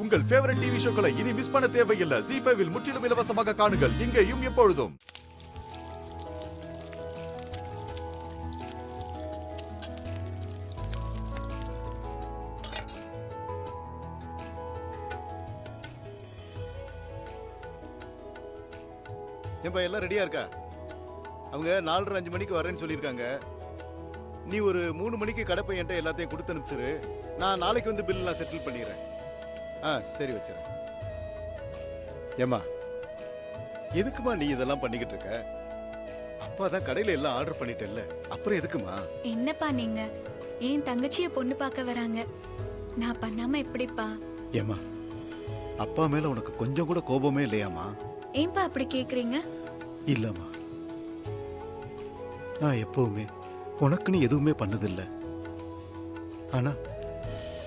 உங்கள் favourite TV ஷோக்களை இனி miss பண்ண தேவையில்லை. ஜீ5 இல் முற்றிலும் இலவசமாக காணுங்கள், இங்கேயும் எப்பொழுதும். ஏன்பா எல்லாம் ரெடியா இருக்கா? அவங்க 4:30-5 மணிக்கு வரேன்னு சொல்லியிருக்காங்க. நீ ஒரு 3 மணிக்கு கடை பையன்ட்ட எல்லாத்தையும் கொடுத்து அனுப்பிச்சிரு. நான் நாளைக்கு வந்து பில்லாம் செட்டில் பண்ணிடுறேன். சரி வச்சுறேன். ஏம்மா எதுக்குமா நீ இதெல்லாம் பண்ணிக்கிட்டு இருக்க? அப்பா தான் கடையில எல்லாம் ஆர்டர் பண்ணிட்டேல்ல, அப்புறம் எதுக்குமா? என்னப்பா நீங்க ஏன் தங்கச்சிய பொண்ணு பார்க்க வராங்க, நான் பண்ணாம எப்படிப்பா? ஏம்மா அப்பா மேல உனக்கு கொஞ்சம் கூட கோபமே இல்லையாமா? ஏன்பா அப்படி கேக்குறீங்க? இல்லம்மா, நான் எப்பவுமே உனக்குன்னு எதுவுமே பண்ணதில்லை. ஆனா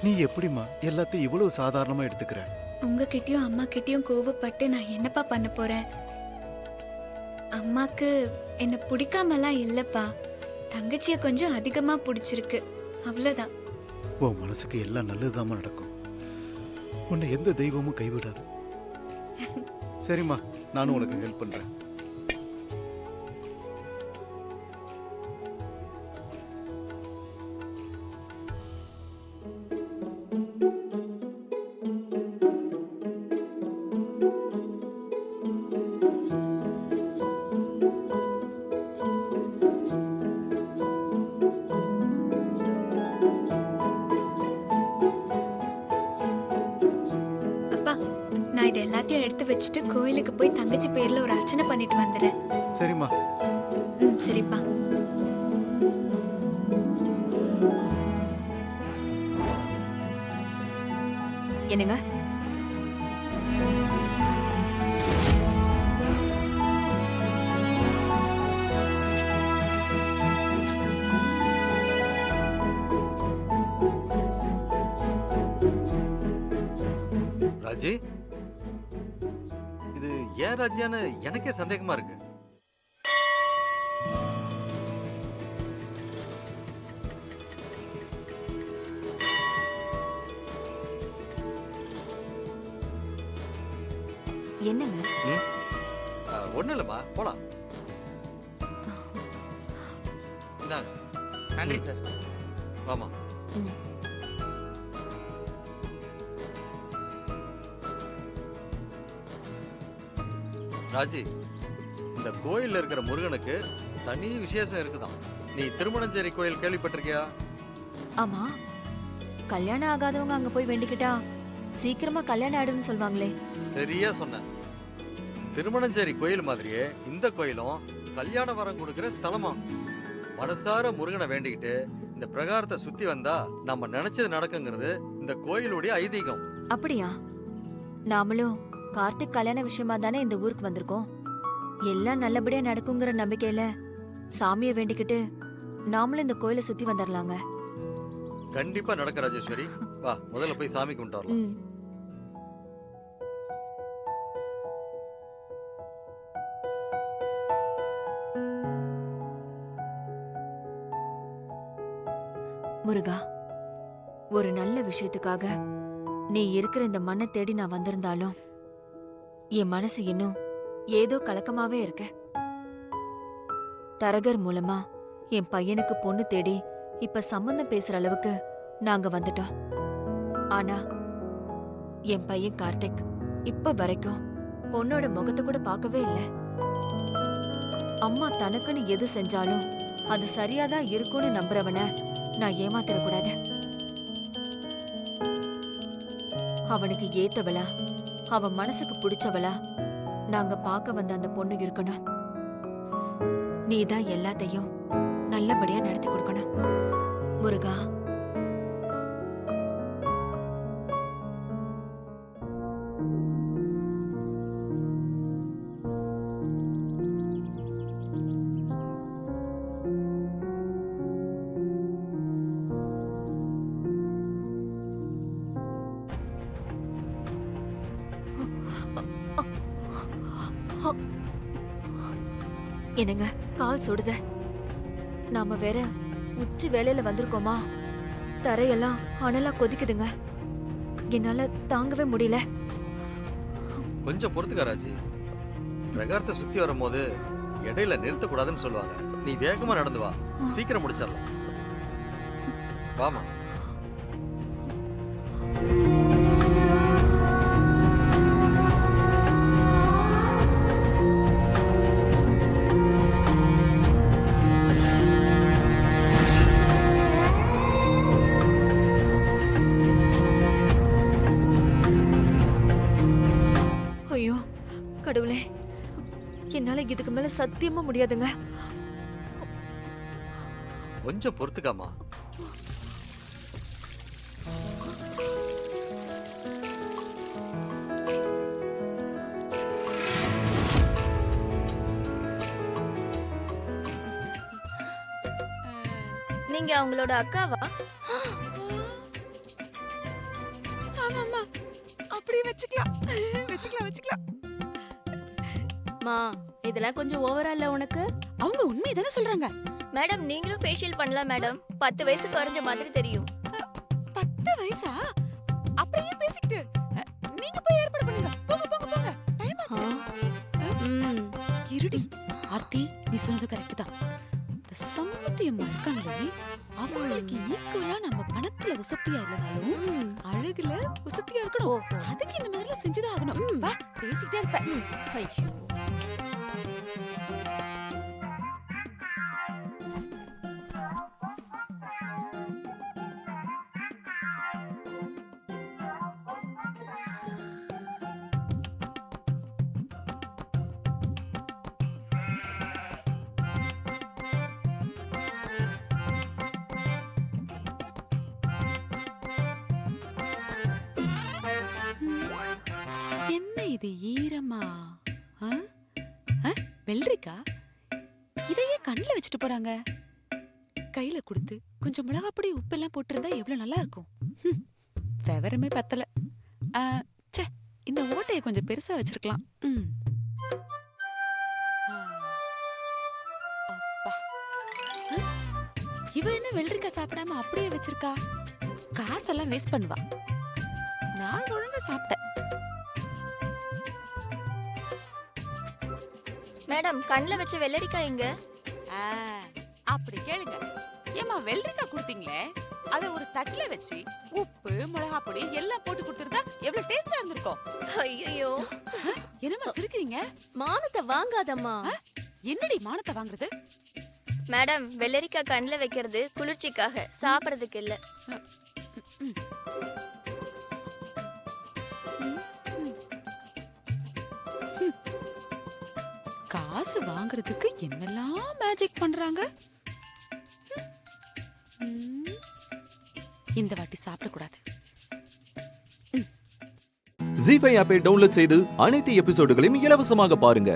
நீ எப்படிம்மா எல்லாத்தையும் இவ்வளவு சாதாரணமா எடுத்துக்கிற? உங்ககிட்டயும் அம்மா கிட்டயும் கோவப்பட்டு நான் என்னப்பா பண்ண போறேன்? அம்மாக்கு என்ன பிடிக்காமலாம் இல்லப்பா, தங்கச்சிய கொஞ்சம் அதிகமா பிடிச்சிருக்கு, அவ்வளவுதான். உன் மனசுக்கு எல்லாம் நல்லதுதாம்மா நடக்கும். உன்னை எந்த தெய்வமும் கைவிடாது. சரிம்மா, நானும் உனக்கு ஹெல்ப் பண்றேன். அப்பா, நான் இது எல்லாத்தையும் எடுத்து வச்சுட்டு கோயிலுக்கு போய் தங்கச்சி பேர்ல ஒரு அர்ச்சனை பண்ணிட்டு வந்துடுறேன். சரிம்மா. சரிப்பா. என்னங்க? ராஜி, இது ஏன் ராஜியான்னு எனக்கே சந்தேகமா இருக்கு. என்னங்க? ஒண்ணு இல்லம்மா, போலாம். இந்தாங்க. நன்றி சார். வாமா. ராஜி, இந்த கோயில்ல இருக்கிற முருகனுக்கு தனி விசேஷம் இருக்குதாம். நீ திருமணஞ்சேரி கோயில் கேள்விப்பட்டிருக்கியா? ஆமா, கல்யாணம் ஆகாதவங்க அங்க போய் வேண்டிக்கிட்டா சீக்கிரமா கல்யாணம் ஆயிடும்னு சொல்வாங்களே. சரியா சொன்ன. திருமணஞ்சேரி கோயில் மாதிரியே இந்த கோயிலும் கல்யாண வரம் கொடுக்கிற ஸ்தலமா. மனசார முருகனை வேண்டிக்கிட்டு இந்த பிரகாரத்தை சுத்தி வந்தா நம்ம நினைச்சது நடக்குங்கிறது இந்த கோயிலுடைய ஐதீகம். அப்படியா? நாமளும் கார்த்திக் கல்யாண விஷயமா தானே இந்த ஊருக்கு வந்திருக்கோம். எல்லாம் நல்லபடியா நடக்குங்கிற நம்பிக்கையில சாமியை வேண்டிக்கிட்டு நாமளும் இந்த கோயிலை சுத்தி வந்துடலாங்க. கண்டிப்பா நடக்க ராஜேஸ்வரி. வா, முதல்ல போய் சாமி கும்பிட்டு வரலாம். முருகா, ஒரு நல்ல விஷயத்துக்காக நீ இருக்கிற இந்த மண்ணை தேடி நான் வந்திருந்தாலும் என் மனசு இன்னும் ஏதோ கலக்கமாவே இருக்க. தரகர் மூலமா என் பையனுக்கு பொண்ணு தேடி இப்ப சம்பந்தம் பேசுற அளவுக்கு நாங்க வந்துட்டோம். ஆனா என் பையன் கார்த்திக் இப்ப வரைக்கும் பொண்ணோட முகத்தை கூட பார்க்கவே இல்லை. அம்மா தனக்குன்னு எது செஞ்சாலும் அது சரியாதான் இருக்கும்னு நம்புறவன நான் ஏமாத்திடக்கூடாது. அவனுக்கு ஏத்தவளா, அவன் மனசுக்கு பிடிச்சவளா நாங்க பார்க்க வந்த அந்த பொண்ணு இருக்கணும். நீதான் எல்லாத்தையும் நல்லபடியா நடத்தி கொடுக்கணும் முருகா. என்னங்க, கால் சுடுத. நாம வேற உச்சி வேலையில வந்திருக்கோமா, தரையெல்லாம் அனலா கொதிக்குதுங்க. என்னால தாங்கவே முடியல. கொஞ்சம் பொறுத்துக்க ராஜி. பிரகாரத்தை சுத்தி வரும்போது இடையில நிறுத்தக்கூடாதுன்னு சொல்லுவாங்க. நீ வேகமா நடந்து வா, சீக்கிரம் முடிச்சிடலாம். வாமா. ஐயோ கடவுளே, என்னால இதுக்கு மேல சத்தியமா முடியாதுங்க. கொஞ்சம் பொறுத்துக்காமா. நீங்க அவங்களோட அக்காவா? ஆமாமா, அப்படியே வச்சுக்கலாம். மா, இதெல்லாம் கொஞ்சம் ஓவரா இல்ல உனக்கு? அவங்க உண்மைதானே சொல்றாங்க. மேடம், நீங்களும் ஃபேஷியல் பண்ணலாம் மேடம். 10 வயசு குறைஞ்ச மாதிரி தெரியும். 10 வயசா? அப்படியே பேசிக்கிட்டு நீங்க போய் ஏற்பாடு பண்ணுங்க. போங்க. டைம் ஆச்சு. ம். இருடி ஆர்த்தி, நீ சொன்னது கரெக்ட் தான். இந்த சம்மந்தியம்மா இருக்காங்களே, அவங்களுக்கு ஈக்குவலா நம்ம பணத்துல உசத்தியா இல்லைனாலும் அழகுல உசத்தியா இருக்கணும். அதுக்கு இந்த மாதிரிலாம் செஞ்சுதான் ஆகணும். வா, பேசிக்கிட்டே இருப்பேன். ஐயோ. என்ன இது ஈரமா? ஆ? ஆ? வெள்ளரிக்கா? இதையே கண்ணுல வச்சுட்டு போறாங்க. கையில கொடுத்து கொஞ்சம் மிளகாப்பொடி உப்பெல்லாம் போட்டிருந்தா எவ்வளவு நல்லா இருக்கும். விவரமே பத்தல. ச்சே, இந்த ஓட்டையை கொஞ்சம் பெருசா வச்சிருக்கலாம். அப்பா. இவ என்ன வெள்ளரிக்காய் சாப்பிடாம அப்படியே வச்சிருக்கா? காசெல்லாம் வேஸ்ட் பண்ணுவா. நான் ஒழுங்கா சாப்பிட்டேன். மேடம், கண்ணுல வச்ச வெள்ளரிக்காய் எங்க? அப்படி கேளுங்க. ஏமா, வெள்ளரிக்காய் கொடுத்தீங்களே, அத ஒரு தட்டுல வச்சு உப்பு மிளகாய் பொடி எல்லாம் போட்டு கொடுத்திருந்தா எவ்வளவு டேஸ்டா இருந்திருக்கும். ஐயோ, என்னமா சிரிக்கிறீங்க? மானத்தை வாங்காதம்மா. என்னடி மானத்தை வாங்குறது? மேடம், வெள்ளரிக்காய் கண்ணுல வைக்கிறது குளிர்ச்சிக்காக, சாப்பிடறதுக்கு இல்ல. காசு வாங்குறதுக்கு என்னெல்லாம் மேஜிக் பண்றாங்க. இந்த வாட்டி சாப்பிடக்கூடாது. ஜீ5 ஆப்பை டவுன்லோட் செய்து அனைத்து எபிசோடுகளையும் இலவசமாக பாருங்க.